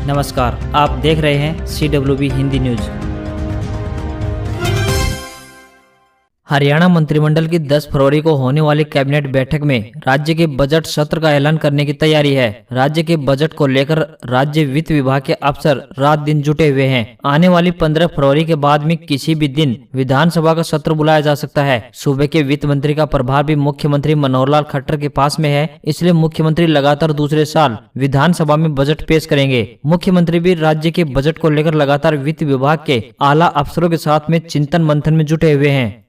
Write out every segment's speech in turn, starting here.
नमस्कार, आप देख रहे हैं CWB हिंदी न्यूज। हरियाणा मंत्रिमंडल की 10 फरवरी को होने वाली कैबिनेट बैठक में राज्य के बजट सत्र का ऐलान करने की तैयारी है। राज्य के बजट को लेकर राज्य वित्त विभाग के अफसर रात दिन जुटे हुए हैं। आने वाली 15 फरवरी के बाद में किसी भी दिन विधानसभा का सत्र बुलाया जा सकता है। सूबे के वित्त मंत्री का प्रभार भी मुख्यमंत्री मनोहर लाल खट्टर के पास में है, इसलिए मुख्यमंत्री लगातार दूसरे साल विधानसभा में बजट पेश करेंगे। मुख्यमंत्री भी राज्य के बजट को लेकर लगातार वित्त विभाग के आला अफसरों के साथ में चिंतन मंथन में जुटे हुए हैं।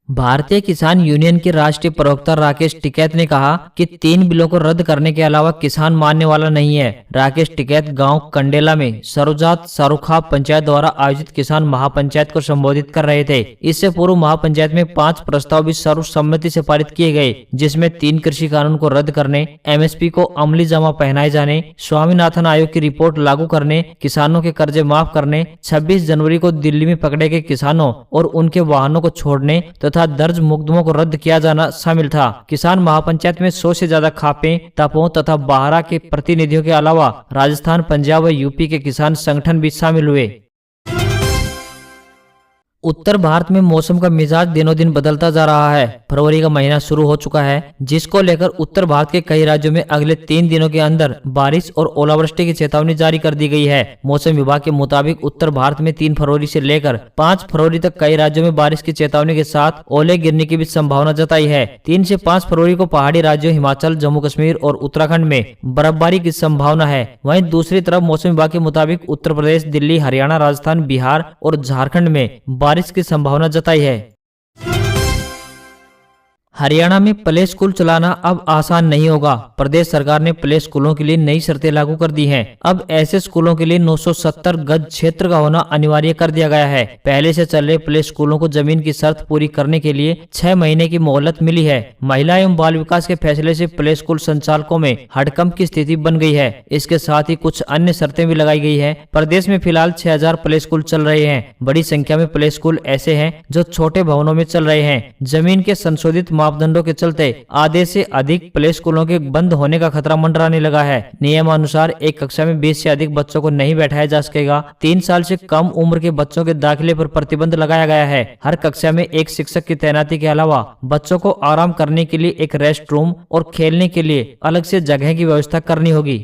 भारतीय किसान यूनियन के राष्ट्रीय प्रवक्ता राकेश टिकैत ने कहा कि 3 बिलों को रद्द करने के अलावा किसान मानने वाला नहीं है। राकेश टिकैत गांव कंडेला में सरोजात सारुखा पंचायत द्वारा आयोजित किसान महापंचायत को संबोधित कर रहे थे। इससे पूर्व महापंचायत में 5 प्रस्ताव भी सर्वसम्मति से पारित किए गए, जिसमें 3 कृषि कानून को रद्द करने, MSP को अमली जमा पहनाए जाने, स्वामीनाथन आयोग की रिपोर्ट लागू करने, किसानों के कर्जे माफ करने, 26 जनवरी को दिल्ली में पकड़े गए किसानों और उनके वाहनों को छोड़ने तथा दर्ज मुकदमों को रद्द किया जाना शामिल था। किसान महापंचायत में 100 से ज्यादा खापे, तपों तथा बाहरा के प्रतिनिधियों के अलावा राजस्थान, पंजाब व यूपी के किसान संगठन भी शामिल हुए। उत्तर भारत में मौसम का मिजाज दिनों दिन बदलता जा रहा है। फरवरी का महीना शुरू हो चुका है, जिसको लेकर उत्तर भारत के कई राज्यों में अगले 3 दिनों के अंदर बारिश और ओलावृष्टि की चेतावनी जारी कर दी गई है। मौसम विभाग के मुताबिक उत्तर भारत में 3 फरवरी से लेकर 5 फरवरी तक कई राज्यों में बारिश की चेतावनी के साथ ओले गिरने की भी संभावना जताई है। 3 से 5 फरवरी को पहाड़ी राज्यों हिमाचल, जम्मू कश्मीर और उत्तराखंड में बर्फबारी की संभावना है। वहीं दूसरी तरफ मौसम विभाग के मुताबिक उत्तर प्रदेश, दिल्ली, हरियाणा, राजस्थान, बिहार और झारखंड में बारिश की संभावना जताई है। हरियाणा में प्ले स्कूल चलाना अब आसान नहीं होगा। प्रदेश सरकार ने प्ले स्कूलों के लिए नई शर्तें लागू कर दी हैं। अब ऐसे स्कूलों के लिए 970 गज क्षेत्र का होना अनिवार्य कर दिया गया है। पहले से चल रहे प्ले स्कूलों को जमीन की शर्त पूरी करने के लिए 6 महीने की मोहलत मिली है। महिला एवं बाल विकास के फैसले से प्ले स्कूल संचालकों में हड़कंप की स्थिति बन गई है। इसके साथ ही कुछ अन्य शर्तें भी लगाई गई है। प्रदेश में फिलहाल 6000 प्ले स्कूल चल रहे हैं। बड़ी संख्या में प्ले स्कूल ऐसे हैं जो छोटे भवनों में चल रहे हैं। जमीन के संशोधित मापदंडों के चलते आधे से अधिक प्ले स्कूलों के बंद होने का खतरा मंडराने लगा है। नियमानुसार एक कक्षा में 20 से अधिक बच्चों को नहीं बैठाया जा सकेगा। 3 साल से कम उम्र के बच्चों के दाखिले पर प्रतिबंध लगाया गया है। हर कक्षा में एक शिक्षक की तैनाती के अलावा बच्चों को आराम करने के लिए एक रेस्ट रूम और खेलने के लिए अलग से जगह की व्यवस्था करनी होगी।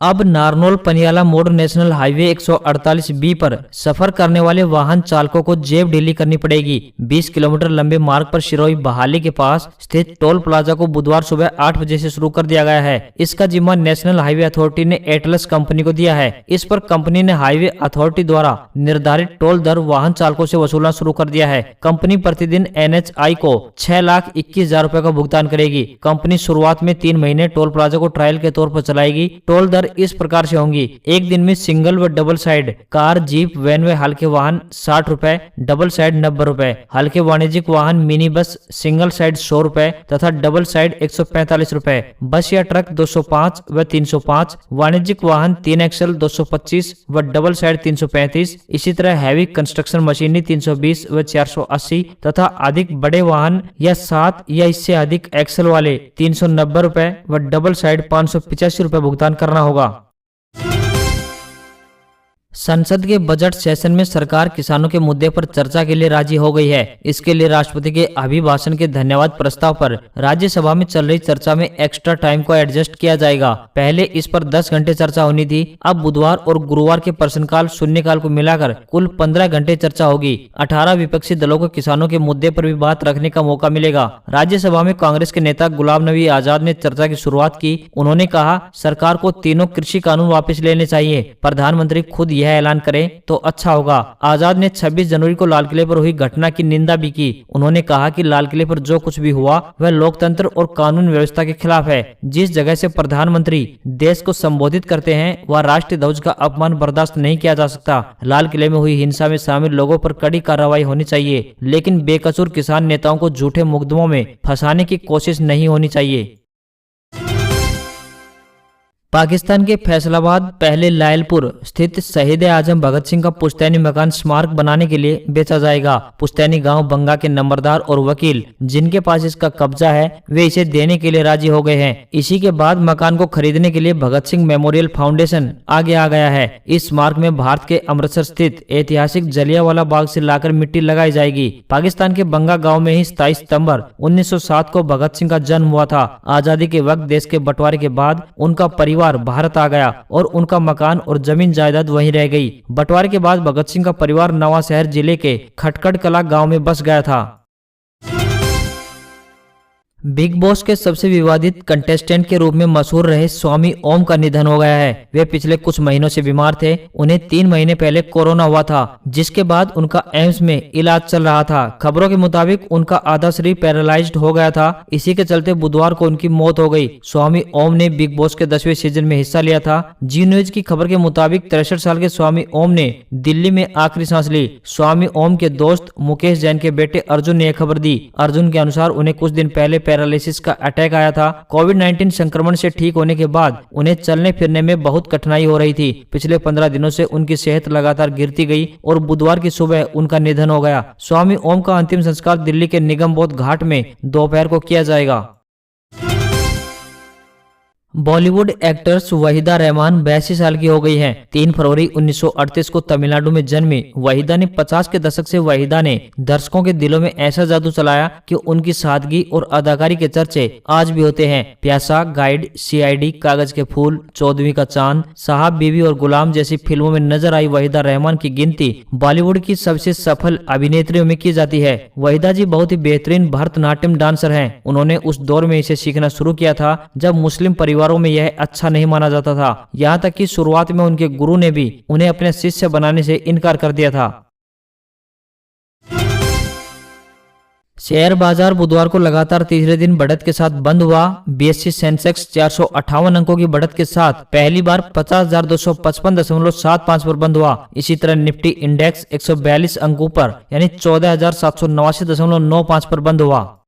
अब नारनौल पनियाला मोड़ नेशनल हाईवे 148B पर सफर करने वाले वाहन चालकों को जेब ढीली करनी पड़ेगी। 20 किलोमीटर लंबे मार्ग पर शिरोई बहाली के पास स्थित टोल प्लाजा को बुधवार सुबह 8 बजे से शुरू कर दिया गया है। इसका जिम्मा नेशनल हाईवे अथॉरिटी ने एटलस कंपनी को दिया है। इस पर कंपनी ने हाईवे अथॉरिटी द्वारा निर्धारित टोल दर वाहन चालकों से वसूलना शुरू कर दिया है। कंपनी प्रतिदिन NHI को 6,21,000 रुपए का भुगतान करेगी। कंपनी शुरुआत में 3 महीने टोल प्लाजा को ट्रायल के तौर पर चलाएगी। टोल दर इस प्रकार से होंगी: एक दिन में सिंगल व double side car, jeep, van व हल्के वाहन 60 रुपए, डबल साइड 90 रुपए, हल्के वाणिज्यिक वाहन, मिनी बस सिंगल साइड 100 रुपए तथा डबल साइड 145 रुपए, बस या ट्रक 205 व 305, वाणिज्यिक वाहन 3 XL 225 व डबल साइड 335। इसी तरह हैवी कंस्ट्रक्शन मशीनरी 320 व 480 तथा अधिक बड़े वाहन या 7 या इससे अधिक XL वाले 390 रुपए व डबल साइड 585 रुपए भुगतान करना होगा। संसद के बजट सेशन में सरकार किसानों के मुद्दे पर चर्चा के लिए राजी हो गई है। इसके लिए राष्ट्रपति के अभिभाषण के धन्यवाद प्रस्ताव पर राज्यसभा में चल रही चर्चा में एक्स्ट्रा टाइम को एडजस्ट किया जाएगा। पहले इस पर 10 घंटे चर्चा होनी थी। अब बुधवार और गुरुवार के प्रश्नकाल, शून्यकाल को मिलाकर कुल 15 घंटे चर्चा होगी। 18 विपक्षी दलों को किसानों के मुद्दे पर भी बात रखने का मौका मिलेगा। राज्यसभा में कांग्रेस के नेता गुलाम नबी आजाद ने चर्चा की शुरुआत की। उन्होंने कहा, सरकार को तीनों कृषि कानून वापस लेने चाहिए। प्रधानमंत्री खुद यह ऐलान करें तो अच्छा होगा। आजाद ने 26 जनवरी को लाल किले पर हुई घटना की निंदा भी की। उन्होंने कहा कि लाल किले पर जो कुछ भी हुआ वह लोकतंत्र और कानून व्यवस्था के खिलाफ है। जिस जगह से प्रधानमंत्री देश को संबोधित करते हैं वह राष्ट्रीय ध्वज का अपमान बर्दाश्त नहीं किया जा सकता। लाल किले में हुई हिंसा में शामिल लोगों पर कड़ी कार्रवाई होनी चाहिए, लेकिन बेकसूर किसान नेताओं को झूठे मुकदमों में फंसाने की कोशिश नहीं होनी चाहिए। पाकिस्तान के फैसलाबाद पहले लायलपुर स्थित शहीद आजम भगत सिंह का पुश्तैनी मकान स्मारक बनाने के लिए बेचा जाएगा। पुश्तैनी गांव बंगा के नंबरदार और वकील जिनके पास इसका कब्जा है वे इसे देने के लिए राजी हो गए हैं। इसी के बाद मकान को खरीदने के लिए भगत सिंह मेमोरियल फाउंडेशन आगे आ गया है। इस स्मारक में भारत के अमृतसर स्थित ऐतिहासिक जलियांवाला बाग से लाकर मिट्टी लगाई जाएगी। पाकिस्तान के बंगा गाँव में ही 27 सितम्बर 1907 को भगत सिंह का जन्म हुआ था। आजादी के वक्त देश के बंटवारे के बाद उनका परिवार भारत आ गया और उनका मकान और जमीन जायदाद वहीं रह गई। बंटवारे के बाद भगत सिंह का परिवार नवांशहर जिले के खटकड़ कला गांव में बस गया था। बिग बॉस के सबसे विवादित कंटेस्टेंट के रूप में मशहूर रहे स्वामी ओम का निधन हो गया है। वे पिछले कुछ महीनों से बीमार थे। उन्हें 3 महीने पहले कोरोना हुआ था, जिसके बाद उनका एम्स में इलाज चल रहा था। खबरों के मुताबिक उनका आधा शरीर पैरालाइज्ड हो गया था। इसी के चलते बुधवार को उनकी मौत हो गई। स्वामी ओम ने बिग बॉस के 10वें सीजन में हिस्सा लिया था। जी न्यूज की खबर के मुताबिक 63 साल के स्वामी ओम ने दिल्ली में आखिरी सांस ली। स्वामी ओम के दोस्त मुकेश जैन के बेटे अर्जुन ने यह खबर दी। अर्जुन के अनुसार उन्हें कुछ दिन पहले पैरालिसिस का अटैक आया था। कोविड-19 संक्रमण से ठीक होने के बाद उन्हें चलने फिरने में बहुत कठिनाई हो रही थी। पिछले 15 दिनों से उनकी सेहत लगातार गिरती गई और बुधवार की सुबह उनका निधन हो गया। स्वामी ओम का अंतिम संस्कार दिल्ली के निगम बोध घाट में दोपहर को किया जाएगा। बॉलीवुड एक्ट्रेस वहीदा रहमान 82 साल की हो गई हैं। 3 फरवरी 1938 को तमिलनाडु में जन्मी वहीदा ने 50 के दशक से वहीदा ने दर्शकों के दिलों में ऐसा जादू चलाया कि उनकी सादगी और अदाकारी के चर्चे आज भी होते हैं। प्यासा, गाइड, सीआईडी, कागज के फूल, 14वीं का चांद, साहब, बीवी और गुलाम जैसी फिल्मों में नजर आई वहीदा रहमान की गिनती बॉलीवुड की सबसे सफल अभिनेत्रियों में की जाती है। वहीदा जी बहुत ही बेहतरीन भरतनाट्यम डांसर हैं। उन्होंने उस दौर में इसे सीखना शुरू किया था जब मुस्लिम परिवारों में यह अच्छा नहीं माना जाता था। यहाँ तक कि शुरुआत में उनके गुरु ने भी उन्हें अपने शिष्य बनाने से इनकार कर दिया था। शेयर बाजार बुधवार को लगातार तीसरे दिन बढ़त के साथ बंद हुआ। बीएसई सेंसेक्स 458 अंकों की बढ़त के साथ पहली बार 50,255.75 पर बंद हुआ। इसी तरह निफ्टी इंडेक्स 142 अंकों पर यानी 14,789.95 पर बंद हुआ।